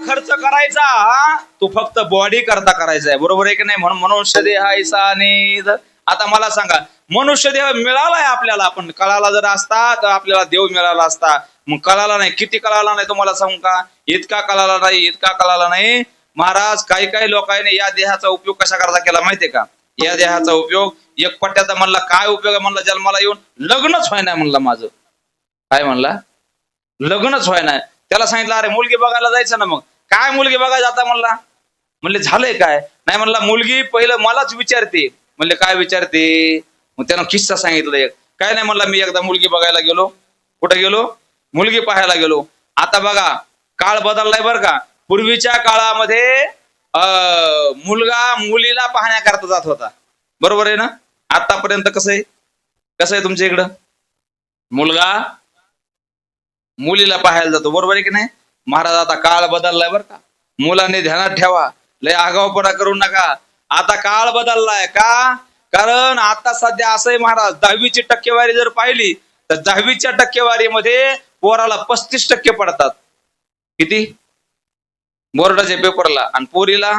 खर्च करायचा तो फक्त बॉडी करता करायचा आहे, बरोबर आहे की नाही? म्हणून मनुष्य देह ऐसा निध. आता मला सांगा, मनुष्य देह मिळालाय आपल्याला, पण कळाला जर असता तर आपल्याला देव मिळाला असता. मग कळाला नाही, किती कळाला नाही तुम्हाला सांगू का? इतका कळाला नाही, इतका कळाला नाही महाराज. काही काही लोकांनी या देहाचा उपयोग कशा करता केला माहितीये का? या देहाचा उपयोग एक पट्ट्याचा म्हणला काय उपयोग आहे म्हणला, जन्माला येऊन लग्नच व्हाय नाही म्हणला माझं. काय म्हणला? लग्नच व्हाय नाही. त्याला सांगितलं अरे मुलगी बघायला जायचं ना. मग काय मुलगी बघायला जाता म्हणला? म्हणले झालंय काय? नाही म्हणला मुलगी पहिलं मलाच विचारते. म्हणले काय विचारते? मग त्यानं किस्सा सांगितलं एक. काय नाही म्हणला, मी एकदा मुलगी बघायला गेलो. कुठे गेलो? मुलगी पाहायला गेलो. आता बघा काळ बदललाय बरं का. पूर्वीच्या काळामध्ये मुलगा मुलीला पाहण्याकरता जात होता, बरोबर आहे ना? आतापर्यंत कसं आहे, कसं आहे तुमच्या इकडं? मुलगा मुलीला पाहायला जातो, बरोबर आहे की नाही? महाराज आता काळ बदललाय बरं का. मुलांनी ध्यानात ठेवा, लय आगाऊपणा करू नका. आता काळ बदललाय का? कारण आता सध्या असं आहे महाराज, 10वीची टक्केवारी जर पाहिली तर 10वीच्या टक्केवारीमध्ये पोराला 35% पडतात. किती? बोर्डाच्या पेपरला. आणि पोरीला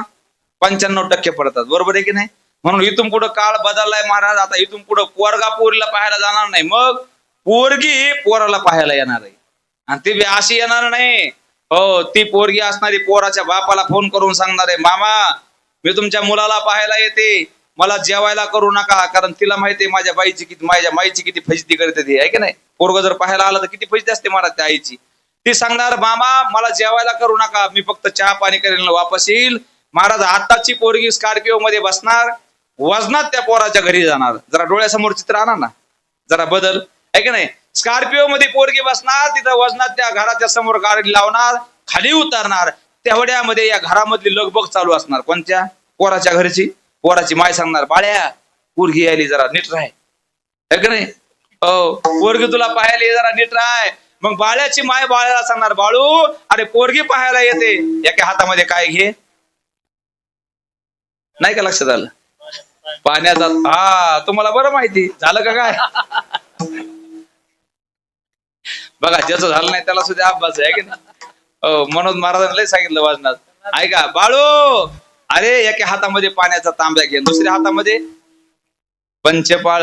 95% पडतात, बरोबर आहे की नाही? म्हणून इथून पुढे काळ बदललाय महाराज. आता इथून पुढे पोरगा पोरीला पाहायला जाणार नाही, मग पोरगी पोराला पाहायला येणार आहे. आणि ती अशी येणार नाही, हो ती पोरगी असणारी पोराच्या बापाला फोन करून सांगणार आहे, मामा मी तुमच्या मुलाला पाहायला येते, मला जेवायला करू नका. कारण तिला माहितीये माझ्या माईची किती फजिती करते ती, आहे की नाही? पोरग जर पाहायला आलं तर किती फजिती असते महाराज त्या आईची. ती सांगणार मामा मला जेवायला करू नका, मी फक्त चहा पाणी करेल वापस येईल. महाराज आताची पोरगी स्कॉर्पिओ मध्ये बसणार, वजनात त्या पोराच्या घरी जाणार. जरा डोळ्यासमोर चित्र आणा ना, जरा बदल, आहे की नाही? स्कॉर्पिओ मध्ये पोरगी बसणार, तिथं वजनात त्या घराच्या समोर गाडी लावणार, खाली उतरणार. तेवढ्यामध्ये या घरामधली लगबग चालू असणार. कोणत्या? पोराच्या घरची. पोराची माय सांगणार बाळ्या पोरगी यायली, जरा नीट राह, है की नाही? हो पोरगी तुला पाहायला जरा नीट राह. मग बाळ्याची माय बाळ्याला सांगणार बाळू अरे पोरगी पाहायला येते, एका हातामध्ये काय घे. नाही का लक्षात आलं? पाण्याचा. हा तुम्हाला बरं माहिती झालं का काय? बघा ज्याचं झालं नाही त्याला सुद्धा अभ्यास आहे की नाही? म्हणून महाराजांना लय सांगितलं वाजनात, ऐका बाळू अरे एका हातामध्ये पाण्याचा तांब्या घे, दुसऱ्या हातामध्ये पंचपाळ,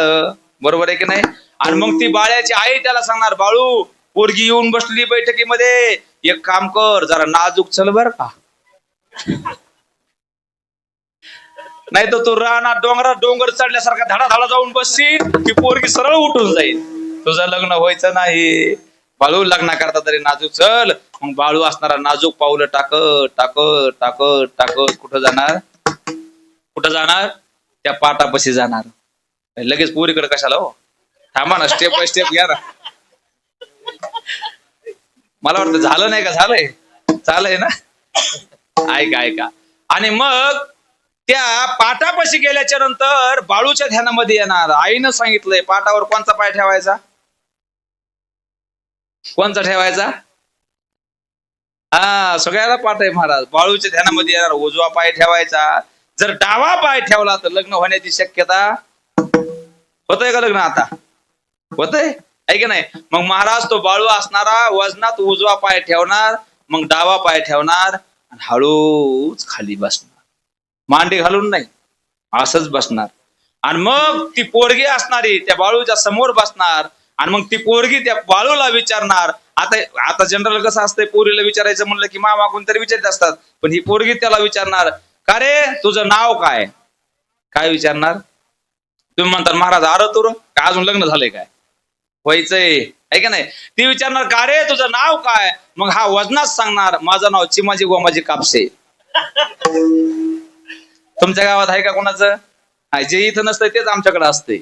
बरोबर आहे की नाही? आणि मग ती बाळ्याची आई त्याला सांगणार बाळू पोरगी येऊन बसली बैठकीमध्ये, एक काम कर जरा नाजूक चल बर का, नाही तर तू राहणार डोंगर चढल्यासारखा धडाधडा जाऊन बसशील, ती पोरगी सरळ उठून जाईल, तुझं लग्न व्हायचं नाही. बाळू लग्ना करता तरी नाजूक चल. मग बाळू असणारा नाजूक पावलं टाकत टाकत टाकत टाकत कुठं जाणार? कुठं जाणार? त्या पाटापाशी जाणार. लगेच पोरीकडे कशाला हो, थांबा ना, स्टेप बाय स्टेप घ्या ना. मला वाटतं झालं नाही का? झालंय, चालय ना? ऐका ऐका. आणि मग त्या पाटापाशी गेल्याच्या नंतर बाळूच्या ध्यानामध्ये येणार. आईनं सांगितलंय पाटावर कोणता पाय ठेवायचा? कोणता ठेवायचा? हा सगळ्याला पाठ आहे महाराज. बाळूच्या ध्यानामध्ये येणार, उजवा पाय ठेवायचा. जर डावा पाय ठेवला तर लग्न होण्याची शक्यता होतंय का? लग्न आता होतंय, आहे की नाही? मग महाराज तो बाळू असणारा वजनात उजवा पाय ठेवणार, मग डावा पाय ठेवणार आणि हळूच खाली बसणार, मांडी घालून नाही, असंच बसणार. आणि मग ती पोरगी असणारी त्या बाळूच्या समोर बसणार. आणि मग ती पोरगी त्या बाळूला विचारणार. आता जनरल कसं असतंय, पोरीला विचारायचं म्हणलं की मामा कोणतरी विचारत असतात, पण ही पोरगी त्याला विचारणार का रे तुझं नाव काय? काय विचारणार? तुम्ही म्हणतात महाराज अरे तुर का अजून लग्न झालंय काय? व्हायचंय, आहे का नाही? ती विचारणार का रे तुझं नाव काय? मग हा वजनात सांगणार माझं नाव चिमाजी गोमाजी कापसे. तुमच्या गावात आहे का कोणाचं? जे इथं नसतंय तेच आमच्याकडे असते,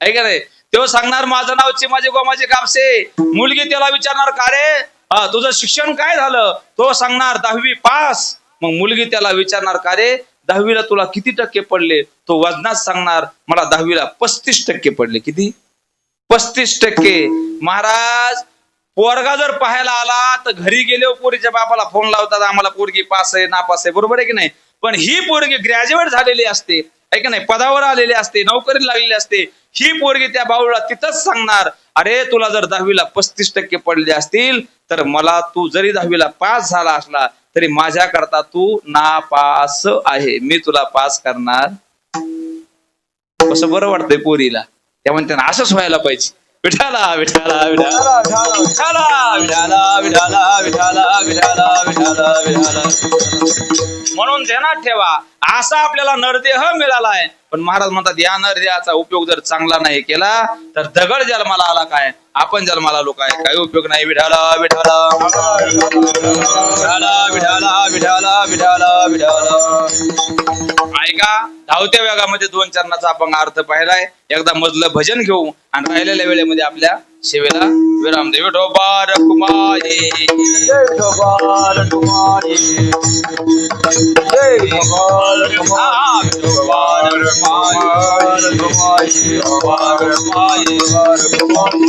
आहे का नाही? तो सांगणार माझं नाव चिमाजी गोमाजी कापसे. मुलगी त्याला विचारणार का रे तुझं शिक्षण काय झालं? तो सांगणार 10वी पास. मग मुलगी त्याला विचारणार का रे 10वीला तुला किती टक्के पडले? तो वजनात सांगणार मला 10वीला 35% पडले. किती? 35%. महाराज पोरगा जर पाहायला आला तर घरी गेले पोरीच्या बापाला फोन लावतात, आम्हाला पोरगी पास आहे नापास आहे, बरोबर आहे की नाही? पण ही पोरगी ग्रॅज्युएट झालेली असते, आहे की नाही? पदावर आलेली असते, नोकरी लागलेली असते. ही पोरगी त्या बाळूला तिथंच सांगणार अरे तुला जर 10वीला 35% पडले असतील तर मला तू जरी 10वीला पास झाला असला तरी माझ्या करता तू नापास आहे, मी तुला पास करणार. कसं बरं वाटतंय पोरीला. त्या म्हणते ना असंच व्हायला पाहिजे. विठाला विठाला विठाला विठाला विठाला विठाला विठाला विठाला विठाला विठाला. म्हणून ध्यानात ठेवा, असा आपल्याला नरदेह मिळालाय, पण महाराज म्हणतात या नरदेहाचा उपयोग जर चांगला नाही केला तर दगड जन्माला आला काय, आपण जन्माला आलो काय, काही उपयोग नाही. विठाला विठाला विठाला विठाला विठाला विठाला विठाला. ऐका, धावत्या वेगामध्ये 2 चरणाचा आपण अर्थ पाहिलाय. एकदा मधलं भजन घेऊ आणि राहिलेल्या वेळेमध्ये आपल्या सेवेला विराम देऊ. विठोबा रखुमाई, जय विठोबा रखुमाई, जय विठोबा रखुमाई, विठोबा रखुमाई, विठोबा रखुमाई,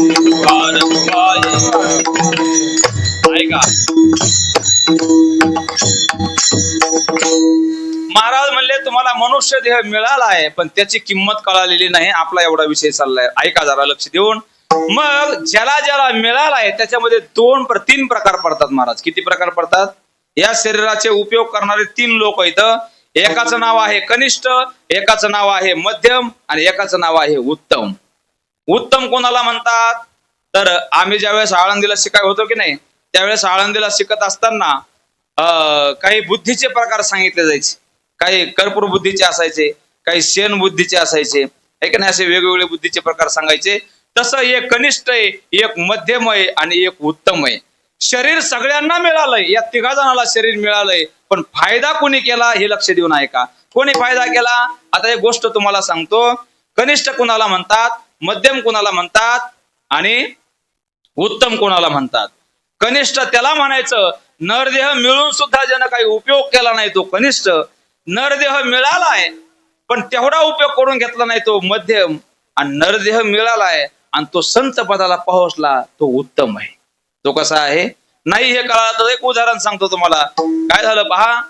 विठोबा रखुमाई. ऐका, महाराज म्हणले तुम्हाला मनुष्य देह मिळाला आहे, पण त्याची किंमत कळालेली नाही. आपला एवढा विषय चाललाय, ऐका जरा लक्ष देऊन. मग ज्याला ज्याला मिळाला आहे त्याच्यामध्ये 3 प्रकार पडतात. महाराज किती प्रकार पडतात? या शरीराचे उपयोग करणारे 3 लोक आहेत. एकाचं नाव आहे कनिष्ठ, एकाचं नाव आहे मध्यम आणि एकाचं नाव आहे उत्तम. उत्तम कोणाला म्हणतात? तर आम्ही ज्यावेळेस आळंदीला शिकाय होतो की नाही, त्यावेळेस आळंदीला शिकत असताना काही बुद्धीचे प्रकार सांगितले जायचे. काही कर्पूर बुद्धीचे असायचे, काही शेण बुद्धीचे असायचे, है की नाही, असे वेगवेगळे बुद्धीचे प्रकार सांगायचे. तसं एक कनिष्ठ आहे, एक मध्यम आहे आणि एक उत्तम आहे. शरीर सगळ्यांना मिळालंय, या 3 जणांना शरीर मिळालंय, पण फायदा कोणी केला हे लक्ष देऊन ऐका. कोणी फायदा केला? आता एक गोष्ट तुम्हाला सांगतो. कनिष्ठ कोणाला म्हणतात, मध्यम कोणाला म्हणतात आणि उत्तम कोणाला म्हणतात? कनिष्ठ त्याला म्हणायचं नरदेह मिळून सुद्धा ज्यानं काही उपयोग केला नाही तो कनिष्ठ. नरदेह मिळालाय पण तेवढा उपयोग करून घेतला नाही तो मध्यम. आणि नरदेह मिळालाय आणि तो संत पदाला पोहोचला तो उत्तम आहे. तो कसा आहे नाही हे कळालं तर एक उदाहरण सांगतो तुम्हाला. काय झालं पहा,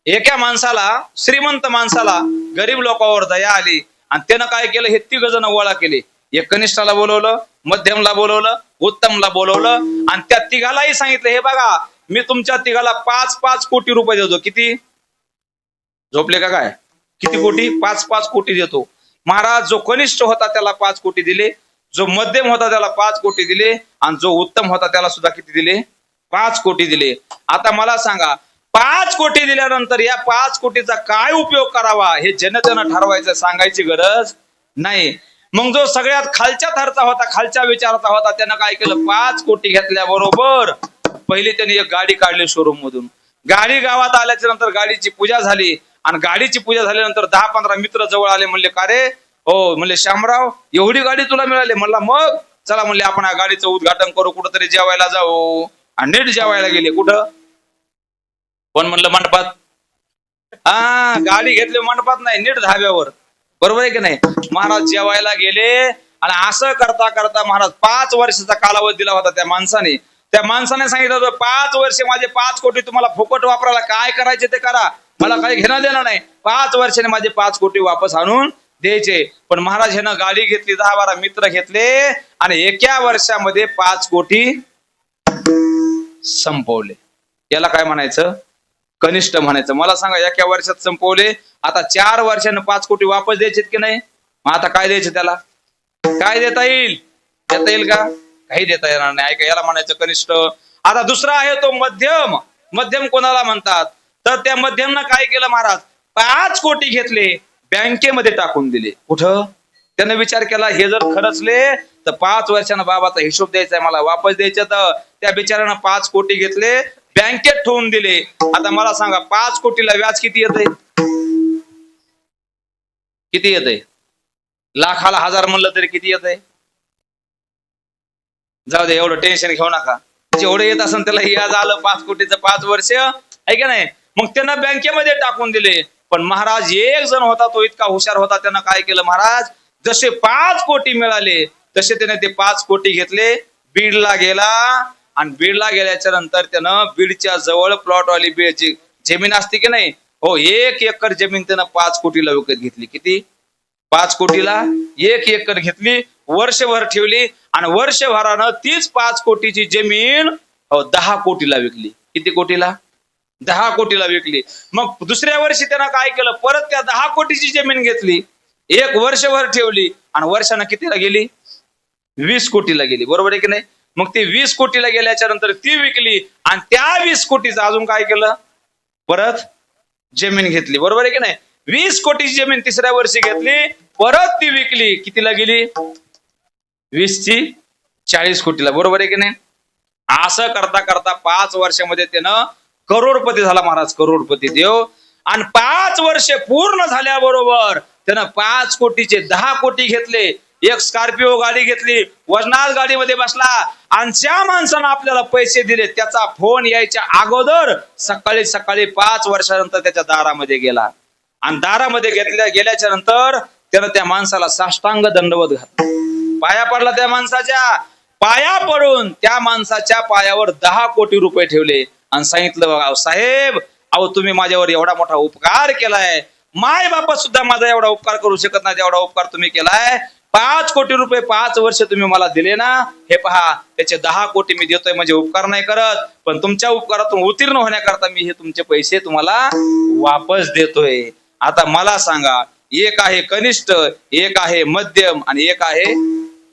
एका माणसाला, श्रीमंत माणसाला गरीब लोकांवर दया आली आणि त्यानं काय केलं, हे 3 जण गोळा केले. एक कनिष्ठाला बोलवलं, मध्यमला बोलवलं, उत्तमला बोलवलं आणि त्या 3घालाही सांगितलं, हे बघा मी तुमच्या 3घाला 5-5 कोटी रुपये देतो. किती? झोपले का काय? किती कोटी? 5-5 कोटी देतो. महाराज जो कनिष्ठ होता त्याला 5 कोटी दिले, जो मध्यम होता त्याला 5 कोटी दिले आणि जो उत्तम होता त्याला सुद्धा किती दिले? 5 कोटी दिले. आता मला सांगा, 5 कोटी दिल्यानंतर या 5 कोटीचा काय उपयोग करावा हे जनतेनं ठरवायचं, सांगायची गरज नाही. मग जो सगळ्यात खालच्या थरचा होता, खालच्या विचाराचा होता, त्यानं काय केलं, 5 कोटी घेतल्याबरोबर पहिले त्यांनी एक गाडी काढली शोरूम मधून. गाडी गावात आल्याच्या नंतर गाडीची पूजा झाली आणि गाडीची पूजा झाल्यानंतर 10-15 मित्र जवळ आले. म्हणले का रे? हो म्हणले, शामराव एवढी गाडी तुला मिळाली? म्हणला मग चला म्हणले आपण या गाडीचं उद्घाटन करू, कुठंतरी जेवायला जाऊ. आणि नीट जेवायला गेले. कुठं? पण म्हणलं मंडपात. गाडी घेतली मंडपात नाही, नीट धाब्यावर. बरोबर आहे की नाही? महाराज जेवायला गेले आणि असं करता करता महाराज 5 वर्षाचा कालावधी दिला होता त्या माणसाने. त्या माणसाने सांगितलं होतं 5 वर्ष माझे 5 कोटी तुम्हाला फुकट वापरायला, काय करायचे ते करा, मला काही घेणं देणं नाही. 5 वर्षाने माझे 5 कोटी वापस आणून द्यायचे. पण महाराज ह्यानं गाडी घेतली, 10-12 मित्र घेतले आणि एका वर्षामध्ये 5 कोटी संपवले. याला काय म्हणायचं? कनिष्ठ म्हणायचं. मला सांगा, एका वर्षात संपवले. आता 4 वर्षानं 5 कोटी वापस द्यायचे की नाही? मग आता काय द्यायचं त्याला? काय देता येईल? देता येईल का? काही देता येणार नाही. ऐका, याला म्हणायचं कनिष्ठ. आता दुसरा आहे तो मध्यम. मध्यम कोणाला म्हणतात? तर त्या मध्यमनं काय केलं महाराज, 5 कोटी घेतले, बँकेमध्ये टाकून दिले. कुठं? त्यानं विचार केला, हे जर खर्चले तर 5 वर्षानं बाबाचा हिशोब द्यायचा आहे, मला वापस द्यायचं. तर त्या बिचाऱ्यानं 5 कोटी घेतले, बँकेत ठेवून दिले. आता मला सांगा, 5 कोटीला व्याज किती येतंय? किती येतंय? लाखाला 1000 म्हणलं तरी किती येतंय? जाऊ दे, एवढं टेन्शन घेऊ नका. जेवढं येत असेल त्याला व्याज आलं 5 कोटीचं 5 वर्ष, आहे का नाही? मग त्यांना बँकेमध्ये टाकून दिले. पण महाराज एक जण होता, तो इतका हुशार होता, त्यानं काय केलं महाराज, जसे 5 कोटी मिळाले तसे त्याने ते 5 कोटी घेतले, बीडला गेला आणि बीडला गेल्याच्या नंतर त्यानं बीडच्या जवळ प्लॉटवाली जमीन असते की नाही, हो 1 एकर जमीन त्यानं 5 कोटीला विकत घेतली. किती? 5 कोटीला 1 एकर घेतली, वर्षभर ठेवली आणि वर्षभरानं तीच 5 कोटीची जमीन 10 कोटीला विकली. किती कोटीला? 10 कोटीला विकली. मग दुसऱ्या वर्षी त्यानं काय केलं, परत त्या 10 कोटीची जमीन घेतली, 1 वर्षभर ठेवली आणि वर्षानं कितीला गेली, 20 कोटीला गेली. बरोबर आहे की नाही? मग ती 20 कोटीला गेल्याच्या नंतर ती विकली आणि त्या 20 कोटीचं अजून काय केलं, परत जमीन घेतली. बरोबर आहे की नाही? 20 कोटीची जमीन तिसऱ्या वर्षी घेतली, परत ती विकली, कितीला गेली, 20 ची 40 कोटीला. बरोबर आहे की नाही? असं करता करता 5 वर्षामध्ये त्यानं करोडपती झाला महाराज, करोडपती देव. आणि 5 वर्ष पूर्ण झाल्याबरोबर त्यानं 5 कोटीचे 10 कोटी घेतले, एक स्कॉर्पिओ गाडी घेतली, वजनात गाडीमध्ये बसला आणि ज्या माणसानं आपल्याला पैसे दिले त्याचा फोन यायच्या अगोदर सकाळी सकाळी 5 वर्षानंतर त्याच्या दारामध्ये गेला आणि दारामध्ये गेल्याच्या नंतर त्यानं त्या माणसाला साष्टांग दंडवत घातला, पाया पडला. त्या माणसाच्या पाया पडून त्या माणसाच्या पायावर 10 कोटी रुपये ठेवले आणि सांगितलं, बघा साहेब, अहो तुम्ही माझ्यावर एवढा मोठा उपकार केलाय, माय बापा सुद्धा माझा एवढा उपकार करू शकत नाही, एवढा उपकार तुम्ही केलाय. 5 कोटी रुपये 5 वर्ष तुम्ही मला दिले ना, हे पहा त्याचे 10 कोटी मी देतोय, म्हणजे उपकार नाही करत, पण तुमच्या उपकारातून उत्तीर्ण होण्याकरता मी हे तुमचे पैसे तुम्हाला वापस देतोय. आता मला सांगा, एक आहे कनिष्ठ, एक आहे मध्यम आणि एक आहे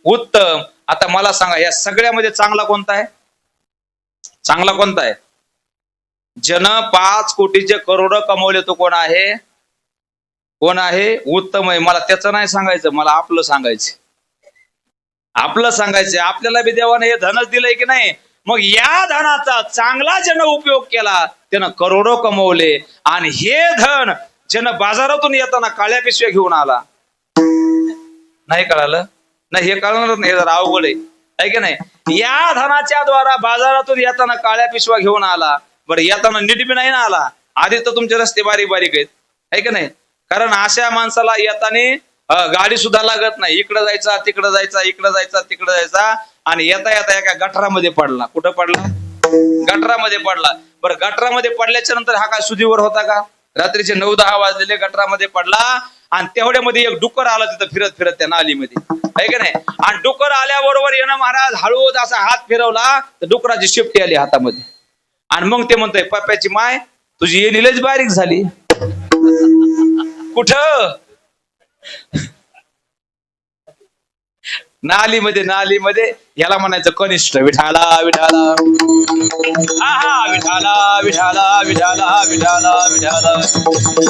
उत्तम. आता मला सांगा, या सगळ्यामध्ये चांगला कोणता आहे, चांगला कोणता आहे? ज्यानं 5 कोटीचे करोड कमवले तो कोण आहे, कोण आहे, उत्तम आहे. मला त्याचं नाही सांगायचं, मला आपलं सांगायचं, आपलं सांगायचं. आपल्याला बी देवाने हे धनच दिलंय की नाही, मग या धनाचा चांगला ज्यानं उपयोग केला त्यानं करोडो कमवले. आणि हे धन ज्यानं बाजारातून येताना काळ्या पिशव्या घेऊन आला, नाही कळालं नाही, हे कळणार नाही, हे जरा अवघड आहे की नाही? या धनाच्या द्वारा बाजारातून येताना काळ्या पिशव्या घेऊन आला, बरं येताना नीट बी नाही ना आला, आधी तर तुमचे रस्ते बारीक बारीक आहेत, आहे की नाही? कारण अशा माणसाला येताना गाडी सुद्धा लागत नाही, इकडं जायचा तिकडं जायचा, इकडं जायचा तिकडं जायचा, आणि येता येता एका गटारामध्ये पडला. कुठं पडला? गटारामध्ये पडला. बरं गटारामध्ये पडल्याच्या नंतर हा काय सुधीवर होता का? रात्रीचे 9-10 वाजलेले, गटारामध्ये पडला आणि तेवढ्यामध्ये एक डुक्कर आला तिथं फिरत फिरत त्या नालीमध्ये, आहे की नाही? आणि डुक्कर आल्याबरोबर येणं महाराज हळूच असा हात फिरवला तर डुकराची शेपटी आली हातामध्ये आणि मग ते म्हणतोय, पप्प्याची माय तुझी येणीलच बारीक झाली. कुठं? नालीमध्ये, नालीमध्ये. याला म्हणायचं कनिष्ठ. विठाला विठाला, विठाला विठाला विठाला विठाला विठाला.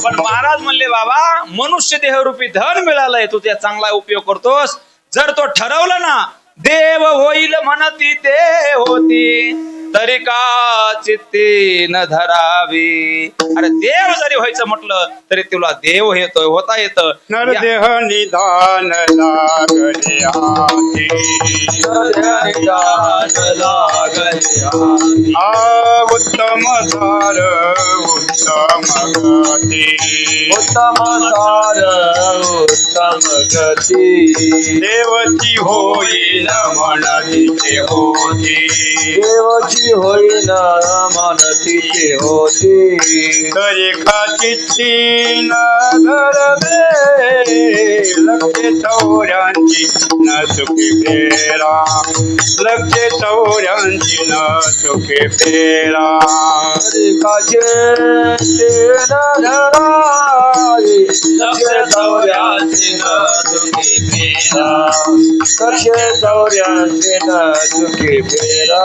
पण महाराज म्हणले, बाबा मनुष्य देहरूपी धन मिळालंय, तू त्या चांगला उपयोग करतोस. जर तो ठरवला ना देव होईल म्हणती ते होती, तरी का चित्ती न धरावी. अरे देव जरी व्हायचं म्हटलं तरी तुला देव येतोय, होता येतं. नरदेह निधान लागले आधी, उत्तम सार उत्तम गती, उत्तम सार उत्तम गती. देवची होईल म्हणती होती, देवची होईन मनतीचे होती, तरी का चित्ती न धरवे. लक्षे चौऱ्यांची न चुकी फेरा, लक्षे चौऱ्यांची न चुकी फेरा. काचे न धरावे, लक्ष चौऱ्याची न चुकी फेरा, लक्ष चौऱ्याची न चुकी फेरा.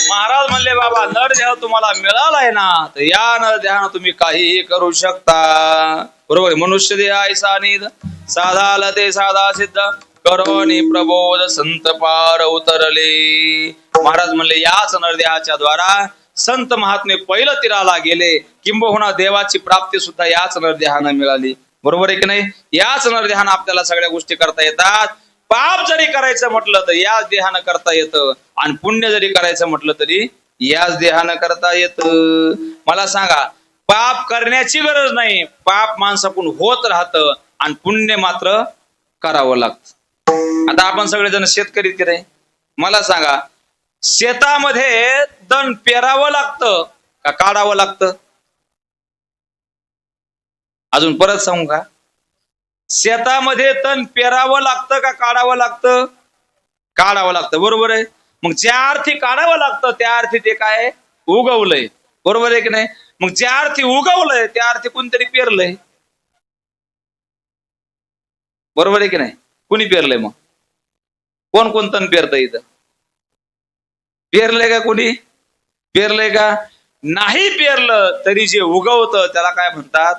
महाराज म्हणले, बाबा नरदेह तुम्हाला मिळालाय ना, तर या नरदेहानं तुम्ही काहीही करू शकता. बरोबर? मनुष्य देह ऐसा निध, साधा ते साधा सिद्ध, करोनी प्रबोध संत पार उतरले. महाराज म्हणले, याच नरदेहाच्या द्वारा संत महात्मे पहिलं तीराला गेले, किंबहुना देवाची प्राप्ती सुद्धा याच नरदेहानं मिळाली. बरोबर आहे की नाही? याच नरदेहानं आपल्याला सगळ्या गोष्टी करता येतात. पाप जरी करायचं म्हटलं तर याच देहानं करता येतं, आणि पुण्य जरी करायचं म्हटलं तरी याच देहानं करता येतं. मला सांगा, पाप करण्याची गरज नाही, पाप माणसाकडून होत राहतं आणि पुण्य मात्र करावं लागतं. आता आपण सगळेजण शेतकरी की नाही, मला सांगा, शेतामध्ये तण पेरावं लागतं का काढावं लागतं? अजून परत सांगू का? शेतामध्ये तण पेरावं लागतं का काढावं लागतं? काढावं लागतं. बरोबर आहे. मग ज्या अर्थी काढावं लागतं त्या अर्थी ते काय उगवलंय, बरोबर आहे की नाही? मग ज्या अर्थी उगवलंय त्या अर्थी कोणतरी पेरलंय, बरोबर आहे की नाही? कुणी पेरलंय? मग कोण कोणतं पेरतं इथं? पेरलंय का कोणी? पेरलंय का? नाही पेरलं तरी जे उगवतं त्याला काय म्हणतात?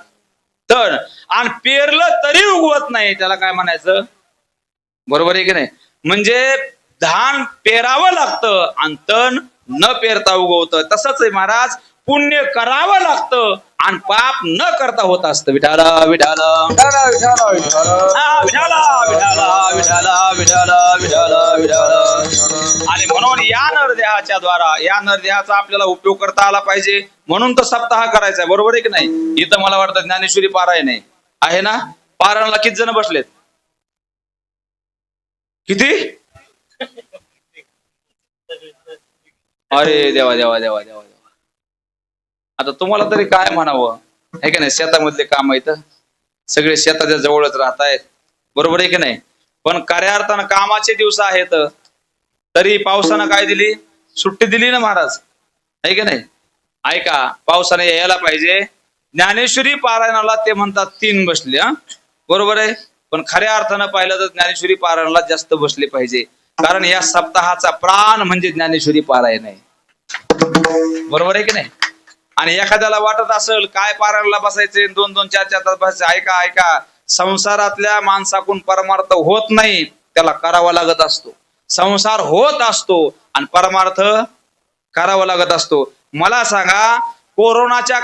तण. आणि पेरलं तरी उगवत नाही त्याला काय म्हणायचं? बरोबर आहे की नाही? म्हणजे धान पेरावं लागतं आणि तण न पेरता उगवतं. तसंच आहे महाराज, पुण्य करावं लागतं आणि पाप न करता होत असतं. विठाला विठाला विठाला विठाला विठाला विठाला विठाला विठाला विठाला विठाला विठाला. आणि म्हणून या नरदेहाच्या द्वारा, या नरदेहाचा आपल्याला उपयोग करता आला पाहिजे, म्हणून तर सप्ताह करायचा आहे, बरोबर आहे की नाही? इथं मला वाटतं ज्ञानेश्वरी पारायण आहे ना? पारायणाला किती जण बसलेत? किती? अरे देवा देवा देवा देवा देवा. आता तुम्हाला तरी काय म्हणावं, आहे की नाही? शेतामधले काम आहेत, सगळे शेताच्या जवळच राहत आहेत, बरोबर आहे की नाही? पण खऱ्या अर्थानं कामाचे दिवस आहेत, तरी पावसानं काय दिली? सुट्टी दिली ना महाराज, आहे की नाही? ऐका, पावसाने यायला पाहिजे. ज्ञानेश्वरी पारायणाला ते म्हणतात 3 बसले, हा बरोबर आहे. पण खऱ्या अर्थानं पाहिलं तर ज्ञानेश्वरी पारायणाला जास्त बसले पाहिजे, कारण या सप्ताहाचा प्राण म्हणजे ज्ञानेश्वरी पारायण आहे, बरोबर आहे की नाही? आणि एखाद्याला वाटत असेल काय पारायणाला बसायचे, 2-2, 4-4 तास बसायचे. ऐका ऐका, संसारातल्या माणसाकडून परमार्थ होत नाही, त्याला करावा लागत असतो. संसार होत असतो आणि परमार्थ करावा लागत असतो. मला सांगा, कोरोनाच्या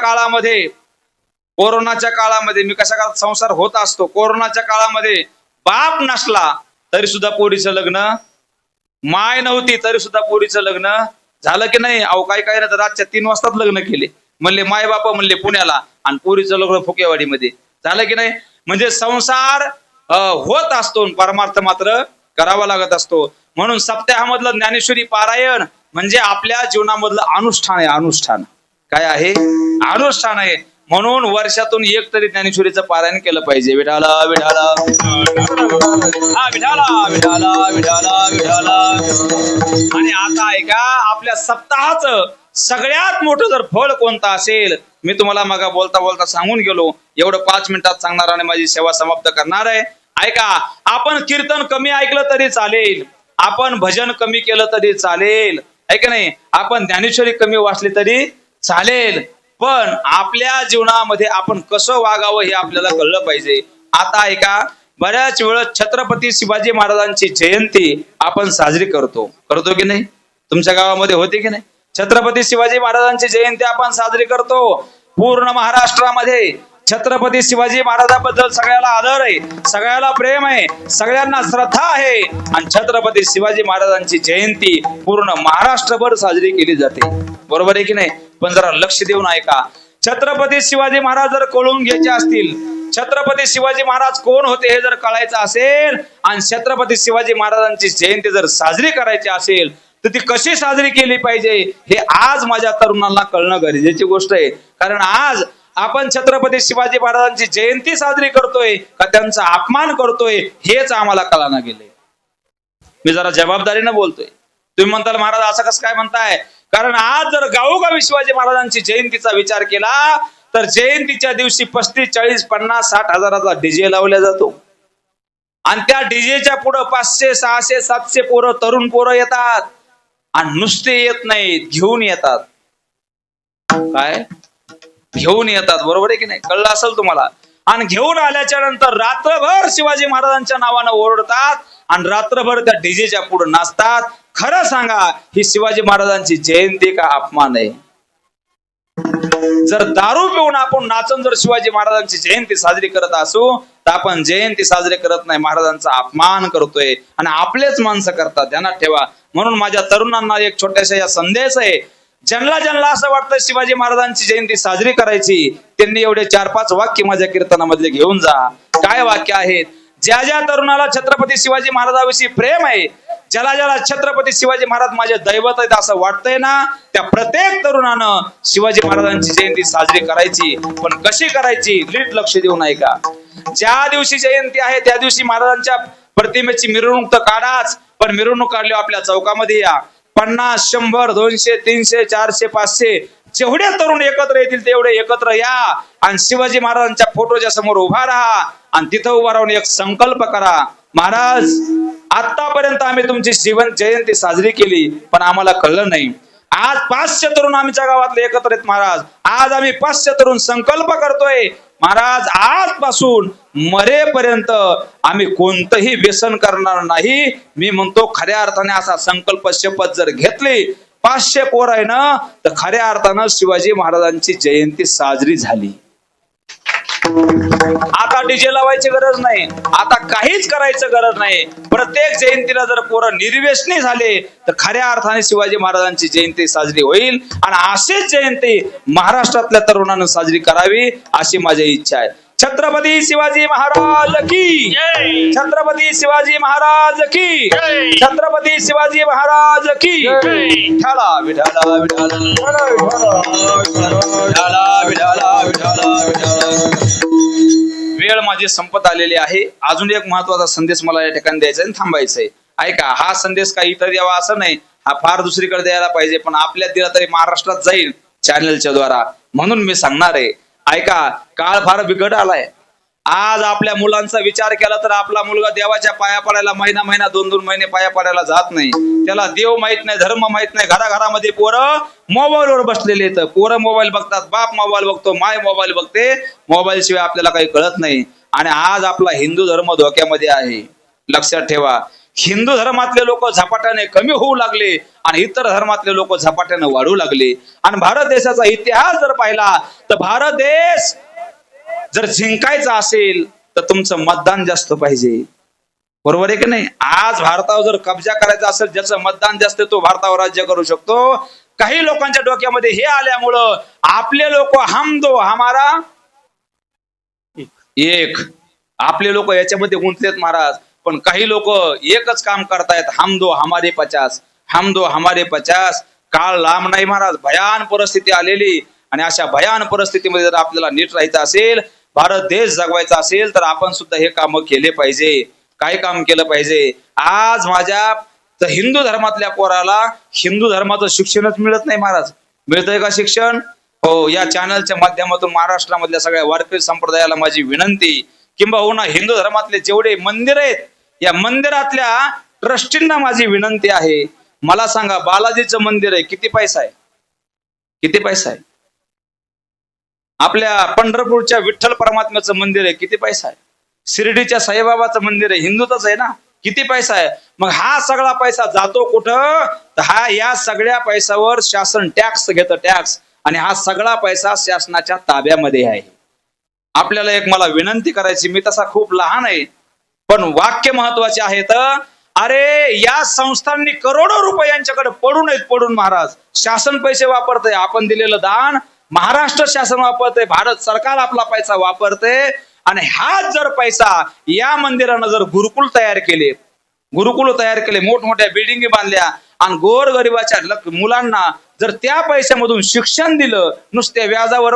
काळामध्ये मी कशा काळात संसार होत असतो, कोरोनाच्या काळामध्ये बाप नसला तरी सुद्धा पोरीचं लग्न, माय नव्हती तरी सुद्धा पोरीचं लग्न झालं की नाही? अहो काही काही ना तर रातच्या 3 वाजताच लग्न केले, म्हणले माय बाप म्हणले पुण्याला, आणि पोरीचं लग्न फुकेवाडीमध्ये झालं की नाही? म्हणजे संसार होत असतो, परमार्थ मात्र करावा लागत असतो. म्हणून सप्ताहामधलं ज्ञानेश्वरी पारायण म्हणजे आपल्या जीवनामधलं अनुष्ठान आहे. अनुष्ठान काय आहे? अनुष्ठान आहे. म्हणून वर्षातून एक तरी ज्ञानेश्वरीचं पारायण केलं पाहिजे. विठाला विठाला हा विठाला विठाला विठाला विठाला. आणि आता ऐका, आपल्या सप्ताहाचं सगळ्यात मोठं जर फळ कोणतं असेल, मी तुम्हाला मग बोलता बोलता सांगून गेलो, एवढं 5 मिनिटात सांगणार आणि माझी सेवा समाप्त करणार आहे. ऐका, आपण कीर्तन कमी ऐकलं तरी चालेल, आपण भजन कमी केलं तरी चालेल, आहे का नाही? आपण ज्ञानेश्वरी कमी वाचली तरी चालेल, पण आपल्या जीवनामध्ये आपण कसं वागावं हे आपल्याला कळलं पाहिजे. आता ऐका, बऱ्याच वेळेस छत्रपती शिवाजी महाराजांची जयंती आपण साजरी करतो की नाही? तुमच्या गावामध्ये होते की नाही? छत्रपती शिवाजी महाराजांची जयंती आपण साजरी करतो. पूर्ण महाराष्ट्रामध्ये छत्रपती शिवाजी महाराजांबद्दल सगळ्याला आदर आहे, सगळ्याला प्रेम आहे, सगळ्यांना श्रद्धा आहे, आणि छत्रपती शिवाजी महाराजांची जयंती पूर्ण महाराष्ट्रभर साजरी केली जाते, बरोबर आहे की नाही? पण जरा लक्ष देऊन ऐका, छत्रपती शिवाजी महाराज जर कळून घ्यायचे असतील, छत्रपती शिवाजी महाराज कोण होते हे जर कळायचं असेल, आणि छत्रपती शिवाजी महाराजांची जयंती जर साजरी करायची असेल, तर ती कशी साजरी केली पाहिजे हे आज माझ्या तरुणांना कळणं गरजेची गोष्ट आहे. कारण आज आपण छत्रपती शिवाजी महाराजांची जयंती साजरी करतोय का त्यांचा अपमान करतोय हेच आम्हाला कळायला गेले. मी जरा जबाबदारीने बोलतोय. तुम्ही म्हणताल महाराज असं कसं काय म्हणताय? कारण आज जर गावोगावी शिवाजी महाराजांची जयंतीचा विचार केला तर जयंतीच्या दिवशी 35, 40, 50, 60 हजाराचा डीजे लावला जातो, आणि त्या डीजेच्या पुढे 500, 600, 700 पोरं, तरुण पोरं येतात, आणि नुसते येत नाहीत, घेऊन येतात. काय घेऊन येतात, बरोबर आहे की नाही? कळलं असेल तुम्हाला. आणि घेऊन आल्याच्या नंतर रात्रभर शिवाजी महाराजांच्या नावानं ओरडतात आणि रात्रभर त्या डीजेच्या पुढे नाचतात. खरं सांगा, ही शिवाजी महाराजांची जयंती का अपमान आहे? जर दारू पिऊन आपण नाचून जर शिवाजी महाराजांची जयंती साजरी करत असू तर आपण जयंती साजरी करत नाही, महाराजांचा अपमान करतोय, आणि आपलेच माणसं करतात, ध्यानात ठेवा. म्हणून माझ्या तरुणांना एक छोट्याशा या संदेश आहे, ज्यांना असं वाटतं शिवाजी महाराजांची जयंती साजरी करायची, त्यांनी एवढे 4-5 वाक्य माझ्या कीर्तनामधले घेऊन जा. काय वाक्य आहेत? ज्या तरुणाला छत्रपती शिवाजी महाराजांविषयी प्रेम आहे, ज्याला छत्रपती शिवाजी महाराज माझे दैवत आहेत असं वाटतंय ना, त्या प्रत्येक तरुणानं शिवाजी महाराजांची जयंती साजरी करायची. पण कशी करायची? नीट लक्ष देऊन ऐका. ज्या दिवशी जयंती आहे त्या दिवशी महाराजांच्या प्रतिमेची मिरवणूक तर काढाच, पण मिरवणूक काढली आपल्या चौकामध्ये या, 50, 100, 200, 300, 400, 500 जेवढे तरुण एकत्र येतील तेवढे एकत्र या आणि शिवाजी महाराजांच्या फोटोच्या समोर उभा राहा आणि तिथं उभा राहून एक संकल्प करा. महाराज, आतापर्यंत आम्ही तुमची जयंती साजरी केली पण आम्हाला कळलं नाही. आज 500 तरुण आमच्या गावातले एकत्र आहेत महाराज. आज आम्ही 500 तरुण संकल्प करतोय महाराज, आजपासून मरेपर्यंत आम्ही कोणतंही व्यसन करणार नाही. मी म्हणतो खऱ्या अर्थाने असा संकल्प शपथ जर घेतली 500 पोर आहे ना तर खऱ्या अर्थानं शिवाजी महाराजांची जयंती साजरी झाली. आता डीजे लावायची गरज नाही, आता काहीच करायचं गरज नाही. प्रत्येक जयंतीला जर पोरं निर्व्यसनी झाले तर खऱ्या अर्थाने शिवाजी महाराजांची जयंती साजरी होईल आणि अशीच जयंती महाराष्ट्रातल्या तरुणांना साजरी करावी अशी माझी इच्छा आहे. छत्रपती शिवाजी महाराज की, छत्रपती शिवाजी महाराज की, छत्रपती शिवाजी महाराज की. विठाला विठाला विठाला विठाला विठाला विठाला. वेळ माझी संपत आलेली आहे. अजून एक महत्वाचा संदेश मला या ठिकाणी द्यायचा आहे, थांबायचंय. ऐका, हा संदेश काही इतर द्यावा असं नाही, हा फार दुसरीकडे द्यायला पाहिजे पण आपल्या दिला तरी महाराष्ट्रात जाईल चॅनलच्या द्वारा, म्हणून मी सांगणार आहे. ऐका, काळ फार बिकट आलाय. आज आपल्या मुलांचा विचार केला तर आपला मुलगा देवाच्या पाया पडायला महिना 2 महिने पाया पडायला जात नाही. त्याला देव माहित नाही, धर्म माहित नाही. घराघरामध्ये पोरं मोबाईलवर बसलेले आहेत. पोरं मोबाईल बघतात, बाप मोबाईल बघतो, माय मोबाईल बघते. मोबाईल शिवाय आपल्याला काही कळत नाही. आणि आज आपला हिंदू धर्म धोक्यामध्ये आहे. लक्षात ठेवा, हिंदू धर्मातले लोक झपाट्याने कमी होऊ लागले आणि इतर धर्मातले लोक झपाट्याने वाढू लागले. आणि भारत देशाचा इतिहास जर पाहिला तर भारत देश जर जिंकायचा असेल तर तुमचं मतदान जास्त पाहिजे. बरोबर आहे की नाही? आज भारतावर जर कब्जा करायचा असेल, ज्याचं मतदान जास्त तो भारतावर राज्य करू शकतो. काही लोकांच्या डोक्यामध्ये हे आल्यामुळं आपले लोक हम दो हमारा एक, आपले लोक याच्यामध्ये गुंतलेत महाराज. पण काही लोक एकच काम करतायत, हम दो हमारे 50, हम दो हमारे 50. काळ लांब नाही महाराज, भयान परिस्थिती आलेली. आणि अशा भयान परिस्थितीमध्ये जर आपल्याला नीट राहायचं असेल, भारत देश जगवायचा असेल तर आपण सुद्धा हे काम केले पाहिजे. काय काम केलं पाहिजे? आज माझ्या हिंदू धर्मातल्या पोराला हिंदू धर्माचं शिक्षणच मिळत नाही महाराज. मिळतंय का शिक्षण? हो. या चॅनलच्या माध्यमातून महाराष्ट्रामधल्या सगळ्या वारकरी संप्रदायाला माझी विनंती, किंबहुना हिंदू धर्मातले जेवढे मंदिर आहेत या मंदिरातल्या ट्रस्टींना माझी विनंती आहे, मला सांगा, बालाजीचं मंदिर आहे, किती पैसा आहे? किती पैसा आहे? आपल्या पंढरपूरच्या विठ्ठल परमात्म्याचं मंदिर आहे, किती पैसा आहे? शिर्डीच्या साईबाबाचं मंदिर आहे, हिंदूचंच आहे ना, किती पैसा आहे? मग हा सगळा पैसा जातो कुठं? तर या सगळ्या पैशावर शासन टॅक्स घेतं, टॅक्स. आणि हा सगळा पैसा शासनाच्या ताब्यामध्ये आहे. आपल्याला एक मला विनंती करायची, मी तसा खूप लहान आहे पण वाक्य महत्वाचे आहेत. अरे, या संस्थांनी करोडो रुपये यांच्याकडे पडून महाराज. शासन पैसे वापरतंय, आपण दिलेलं दान महाराष्ट्र शासन वापरते, भारत सरकार आपला पैसा वापरते. आणि हाच जर पैसा या मंदिरानं जर गुरुकुल तयार केले, मोठमोठ्या बिल्डिंगी बांधल्या आणि गोरगरिबाच्या मुलांना जर त्या पैशामधून शिक्षण दिलं, नुसत्या व्याजावर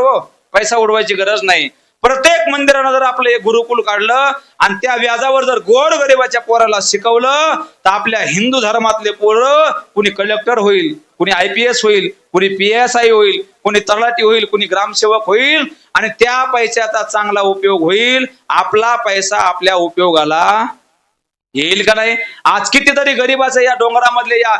पैसा उडवायची गरज नाही. प्रत्येक मंदिरानं जर आपलं एक गुरुकुल काढलं आणि त्या व्याजावर जर गोरगरिबाच्या पोराला शिकवलं तर आपल्या हिंदू धर्मातले पोरं कुणी कलेक्टर होईल, कुणी IPS होईल, कुणी PSI होईल, कुणी तलाठी होईल, कुणी ग्रामसेवक होईल. आणि त्या पैशाचा चांगला उपयोग होईल. आपला पैसा आपल्या उपयोगाला येईल का नाही? आज कितीतरी गरीबाचं या डोंगरामधले या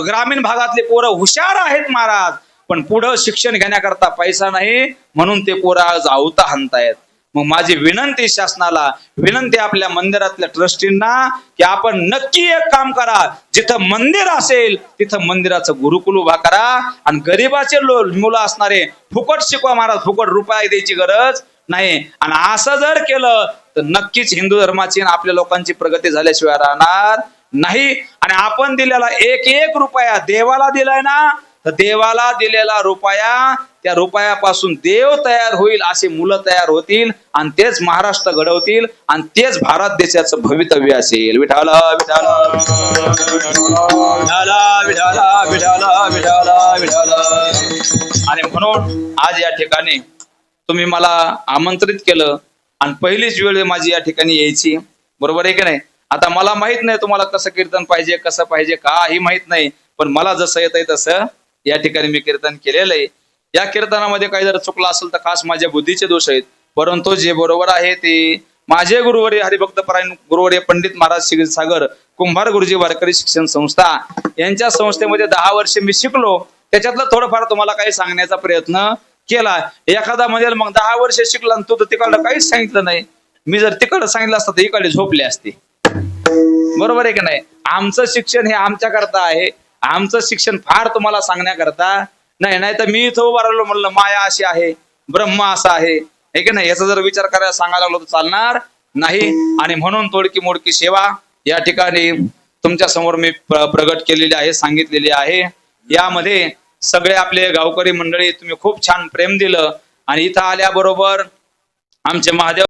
ग्रामीण भागातले पोरं हुशार आहेत महाराज, पण पुढं शिक्षण घेण्याकरता पैसा नाही म्हणून ते पोरं आज आवता हाणतायत. मग माझी विनंती शासनाला, विनंती आपल्या मंदिरातल्या ट्रस्टींना की आपण नक्की एक काम करा, जिथं मंदिर असेल तिथं मंदिराचं गुरुकुल उभा करा आणि गरीबाचे मुलं असणारे फुकट शिकवा महाराज. फुकट रुपया द्यायची गरज नाही. आणि असं जर केलं तर नक्कीच हिंदू धर्माची आणि आपल्या लोकांची प्रगती झाल्याशिवाय राहणार नाही. आणि आपण दिलेला एक रुपया देवाला दिलाय ना, तर देवाला दिलेला रुपया, त्या रुपयापासून देव तयार होईल, असे मुलं तयार होतील आणि तेच महाराष्ट्र घडवतील आणि तेच भारत देशाचं भवितव्य असेल. विठाला विठाला विठाला विठाला विठाला विठाला विठाला. आणि म्हणून आज या ठिकाणी तुम्ही मला आमंत्रित केलं आणि पहिलीच वेळ माझी या ठिकाणी यायची. बरोबर आहे की नाही? आता मला माहित नाही तुम्हाला कसं कीर्तन पाहिजे, कसं पाहिजे, काही माहित नाही, पण मला जसं येत आहे तसं या ठिकाणी मी कीर्तन केलेलं आहे. या कीर्तनामध्ये काही जर चुकलं असेल तर खास माझ्या बुद्धीचे दोष आहेत, परंतु जे बरोबर आहे ते माझे गुरुवर्य हरिभक्त परायण गुरुवर्य पंडित महाराज क्षीरसागर कुंभार गुरुजी वारकरी शिक्षण संस्था यांच्या संस्थेमध्ये 10 वर्षे मी शिकलो. त्याच्यातलं थोडंफार तुम्हाला काही सांगण्याचा प्रयत्न केला. एखादा म्हणजे मग 10 वर्ष शिकला आणि तू तर तिकडं काहीच सांगितलं नाही. मी जर तिकडं सांगितलं असतं तर इकडे झोपले असते. बरोबर आहे की नाही? आमचं शिक्षण हे आमच्या करता आहे. आमचं शिक्षण फार तुम्हाला सांगण्याकरता नाही तर मी इथं उभा राहिलो म्हणलं माया अशी आहे, ब्रह्म असा आहे, हे की नाही? याचा जर विचार करायला सांगायला लागलो तर चालणार नाही. आणि म्हणून तोडकी मोडकी सेवा या ठिकाणी तुमच्या समोर मी प्रगट केलेली आहे, सांगितलेली आहे. यामध्ये सगळे आपले गावकरी मंडळी तुम्ही खूप छान प्रेम दिलं आणि इथं आल्याबरोबर आमचे महादेव